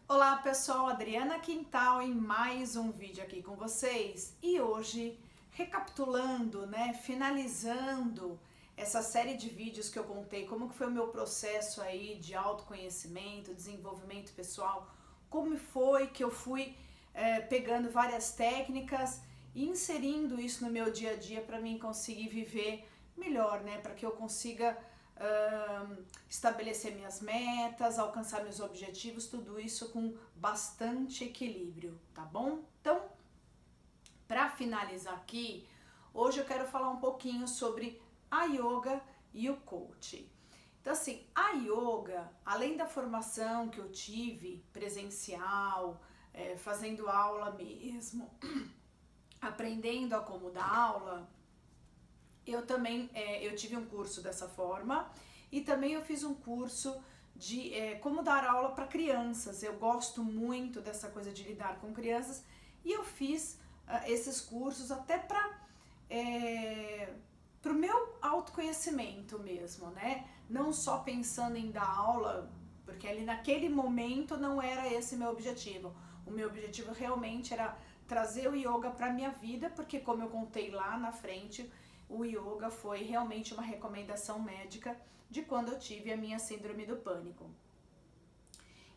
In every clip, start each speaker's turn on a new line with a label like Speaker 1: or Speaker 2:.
Speaker 1: Olá pessoal, Adriana Quintal em mais um vídeo aqui com vocês e hoje recapitulando, finalizando essa série de vídeos que eu contei como que foi o meu processo aí de autoconhecimento, desenvolvimento pessoal, como foi que eu fui pegando várias técnicas e inserindo isso no meu dia a dia para mim conseguir viver melhor, para que eu consiga estabelecer minhas metas, alcançar meus objetivos, tudo isso com bastante equilíbrio, tá bom? Então, para finalizar aqui, hoje eu quero falar um pouquinho sobre a yoga e o coaching. Então, assim, a yoga, além da formação que eu tive presencial, fazendo aula mesmo, aprendendo a como dar aula, eu também eu tive um curso dessa forma e também eu fiz um curso de como dar aula para crianças. Eu gosto muito dessa coisa de lidar com crianças e eu fiz esses cursos até para o meu autoconhecimento mesmo, Não só pensando em dar aula, porque ali naquele momento não era esse meu objetivo. O meu objetivo realmente era trazer o yoga para minha vida, porque como eu contei lá na frente, o yoga foi realmente uma recomendação médica de quando eu tive a minha síndrome do pânico.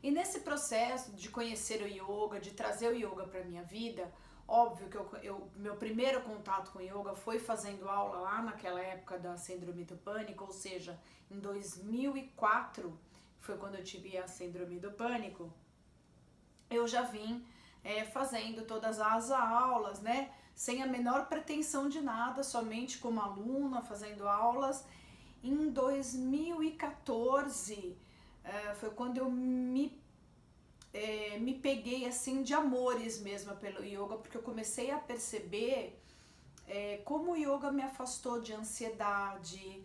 Speaker 1: E nesse processo de conhecer o yoga, de trazer o yoga para minha vida, óbvio que meu primeiro contato com o yoga foi fazendo aula lá naquela época da síndrome do pânico, ou seja, em 2004 foi quando eu tive a síndrome do pânico. Eu já vim fazendo todas as aulas, sem a menor pretensão de nada, somente como aluna, fazendo aulas. Em 2014 foi quando eu me peguei assim de amores mesmo pelo yoga, porque eu comecei a perceber como o yoga me afastou de ansiedade,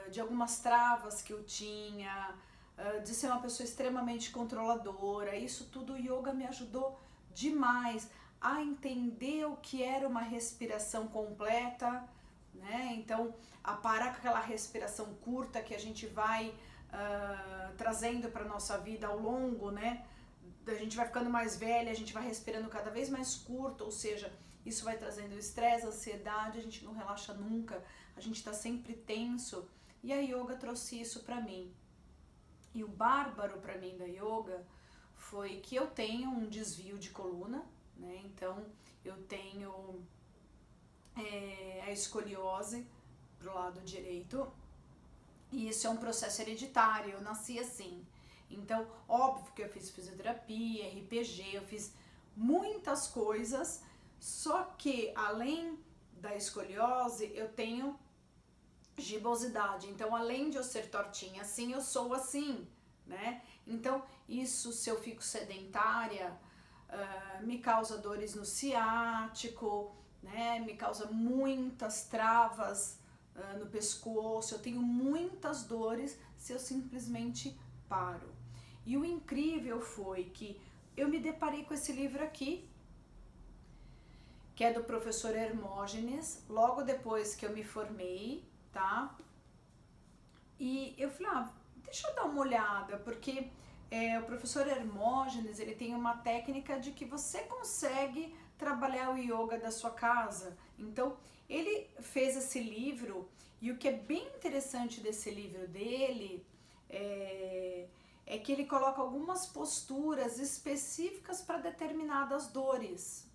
Speaker 1: de algumas travas que eu tinha, de ser uma pessoa extremamente controladora. Isso tudo o yoga me ajudou demais a entender o que era uma respiração completa, Então, a parar com aquela respiração curta que a gente vai trazendo para nossa vida ao longo, A gente vai ficando mais velha, a gente vai respirando cada vez mais curto, ou seja, isso vai trazendo estresse, ansiedade, a gente não relaxa nunca, a gente está sempre tenso. E a yoga trouxe isso para mim. E o bárbaro para mim da yoga foi que eu tenho um desvio de coluna, Então eu tenho a escoliose pro lado direito, e isso é um processo hereditário, eu nasci assim. Então, óbvio que eu fiz fisioterapia, RPG, eu fiz muitas coisas, só que além da escoliose, eu tenho gibosidade. Então, além de eu ser tortinha assim, eu sou assim, Então, isso, se eu fico sedentária, me causa dores no ciático, Me causa muitas travas no pescoço. Eu tenho muitas dores se eu simplesmente paro. E o incrível foi que eu me deparei com esse livro aqui, que é do professor Hermógenes, logo depois que eu me formei, tá? E eu falei, deixa eu dar uma olhada, porque o professor Hermógenes, ele tem uma técnica de que você consegue trabalhar o yoga da sua casa. Então, ele fez esse livro, e o que é bem interessante desse livro dele é que ele coloca algumas posturas específicas para determinadas dores.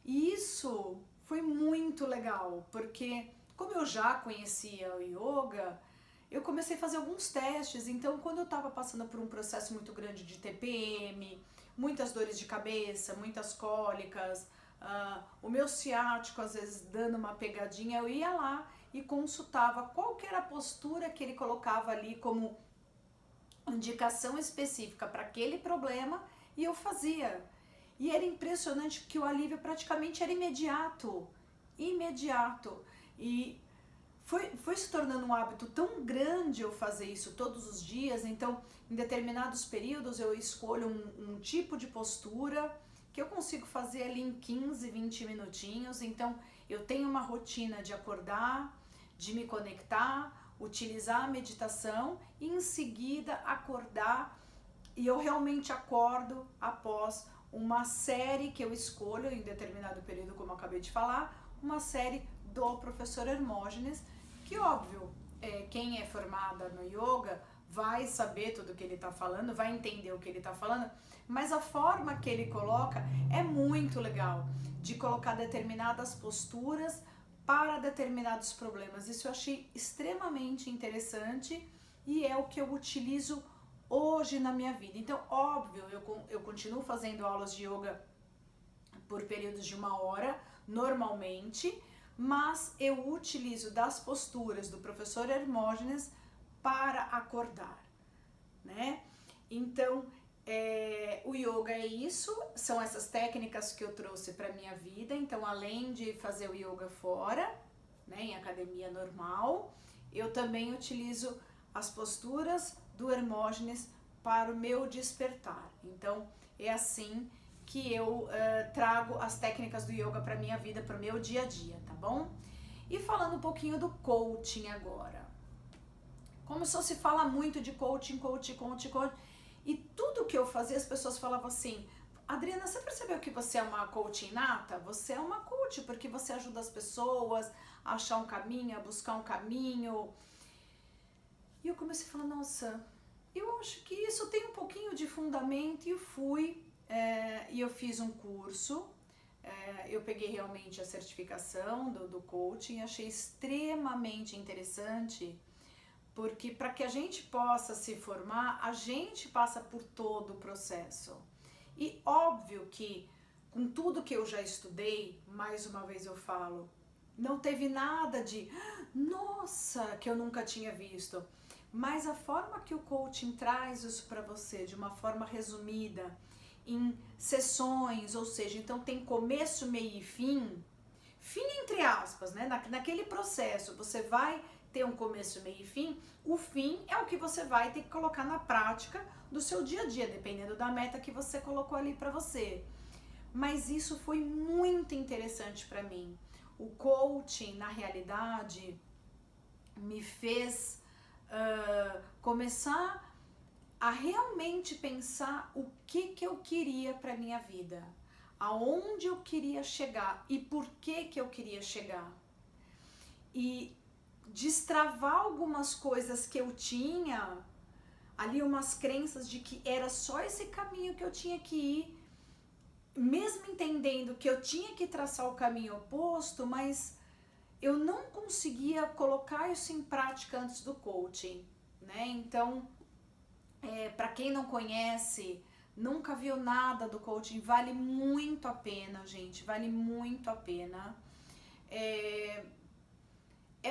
Speaker 1: E isso foi muito legal, porque como eu já conhecia o yoga, eu comecei a fazer alguns testes. Então, quando eu estava passando por um processo muito grande de TPM, muitas dores de cabeça, muitas cólicas, o meu ciático às vezes dando uma pegadinha, eu ia lá e consultava qual que era a postura que ele colocava ali como indicação específica para aquele problema, e eu fazia. E era impressionante porque o alívio praticamente era imediato. E foi se tornando um hábito tão grande eu fazer isso todos os dias. Então, em determinados períodos eu escolho um tipo de postura que eu consigo fazer ali em 15, 20 minutinhos. Então, eu tenho uma rotina de acordar, de me conectar, utilizar a meditação e em seguida acordar E eu realmente acordo após uma série que eu escolho em determinado período, como eu acabei de falar, uma série do professor Hermógenes, que óbvio, quem é formada no yoga vai saber tudo o que ele está falando, vai entender o que ele está falando, mas a forma que ele coloca é muito legal, de colocar determinadas posturas para determinados problemas. Isso eu achei extremamente interessante e é o que eu utilizo hoje na minha vida. Então, óbvio, eu continuo fazendo aulas de yoga por períodos de 1 hora, normalmente, mas eu utilizo das posturas do professor Hermógenes para acordar, né? Então, o yoga é isso, são essas técnicas que eu trouxe para minha vida. Então, além de fazer o yoga fora, né, em academia normal, eu também utilizo as posturas do Hermógenes para o meu despertar. Então, é assim que eu trago as técnicas do yoga para minha vida, para o meu dia a dia, tá bom? E falando um pouquinho do coaching agora. Como só se fala muito de coaching, e tudo que eu fazia, as pessoas falavam assim: Adriana, você percebeu que você é uma coach inata? Você é uma coach porque você ajuda as pessoas a achar um caminho, a buscar um caminho. E eu comecei a falar, nossa, eu acho que isso tem um pouquinho de fundamento. E eu fui, e eu fiz um curso, eu peguei realmente a certificação do coaching, achei extremamente interessante, porque para que a gente possa se formar, a gente passa por todo o processo. E óbvio que com tudo que eu já estudei, mais uma vez eu falo, não teve nada de, nossa, que eu nunca tinha visto. Mas a forma que o coaching traz isso para você, de uma forma resumida, em sessões, ou seja, então tem começo, meio e fim entre aspas, né? Naquele processo, você vai ter um começo, meio e fim. O fim é o que você vai ter que colocar na prática do seu dia a dia, dependendo da meta que você colocou ali para você. Mas isso foi muito interessante para mim. O coaching, na realidade, me fez começar a realmente pensar o que eu queria para minha vida, aonde eu queria chegar e por que eu queria chegar. E destravar algumas coisas que eu tinha ali, umas crenças de que era só esse caminho que eu tinha que ir, mesmo entendendo que eu tinha que traçar o caminho oposto, mas eu não conseguia colocar isso em prática antes do coaching, né? Então, para quem não conhece, nunca viu nada do coaching, vale muito a pena, gente, vale muito a pena. É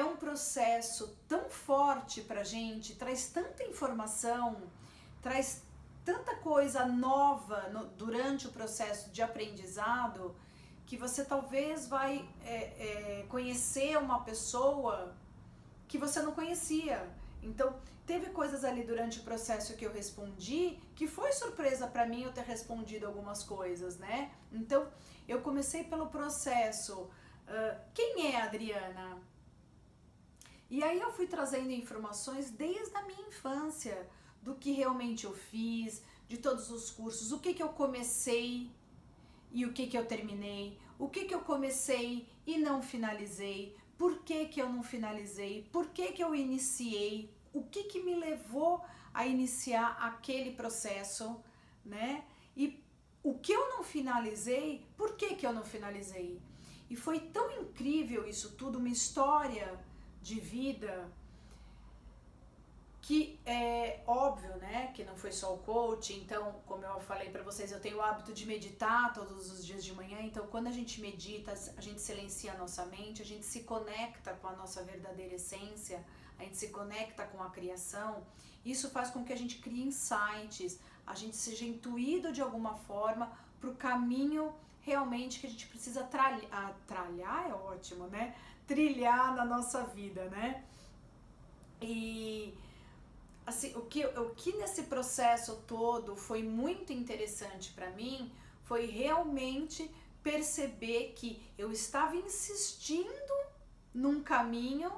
Speaker 1: um processo tão forte pra gente, traz tanta informação, traz tanta coisa nova durante o processo de aprendizado, que você talvez vai conhecer uma pessoa que você não conhecia. Então, teve coisas ali durante o processo que eu respondi, que foi surpresa para mim eu ter respondido algumas coisas, né? Então, eu comecei pelo processo, quem é a Adriana? E aí eu fui trazendo informações desde a minha infância, do que realmente eu fiz, de todos os cursos, o que eu comecei e o que eu terminei, o que eu comecei e não finalizei, por que eu não finalizei, por que eu iniciei, o que me levou a iniciar aquele processo, né? E o que eu não finalizei, por que eu não finalizei? E foi tão incrível isso tudo, uma história de vida, que é óbvio, né, que não foi só o coaching. Então, como eu falei para vocês, eu tenho o hábito de meditar todos os dias de manhã. Então, quando a gente medita, a gente silencia a nossa mente, a gente se conecta com a nossa verdadeira essência, a gente se conecta com a criação. Isso faz com que a gente crie insights, a gente seja intuído de alguma forma para o caminho realmente que a gente precisa tralhar é ótimo, né? Trilhar na nossa vida, né? E assim, o que nesse processo todo foi muito interessante para mim foi realmente perceber que eu estava insistindo num caminho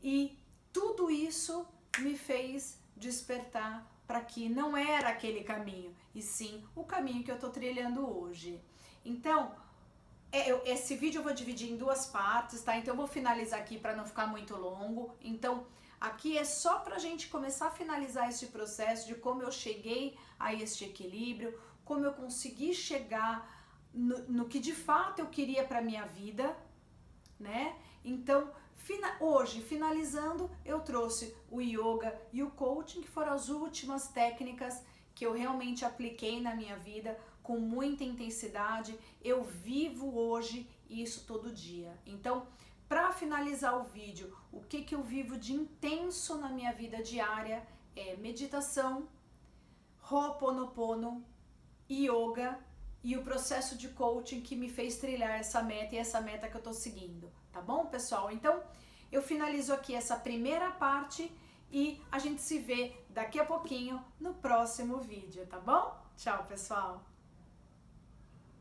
Speaker 1: e tudo isso me fez despertar para que não era aquele caminho, e sim o caminho que eu tô trilhando hoje. Então, esse vídeo eu vou dividir em duas partes, tá? Então eu vou finalizar aqui para não ficar muito longo. Então, aqui é só pra gente começar a finalizar esse processo de como eu cheguei a este equilíbrio, como eu consegui chegar no que de fato eu queria para minha vida, né? Então, hoje, finalizando, eu trouxe o yoga e o coaching, que foram as últimas técnicas que eu realmente apliquei na minha vida com muita intensidade. Eu vivo hoje isso todo dia. Então, para finalizar o vídeo, o que eu vivo de intenso na minha vida diária é meditação, Ho'oponopono, yoga e o processo de coaching que me fez trilhar essa meta e essa meta que eu tô seguindo, tá bom, pessoal? Então, eu finalizo aqui essa primeira parte e a gente se vê daqui a pouquinho no próximo vídeo, tá bom? Tchau, pessoal!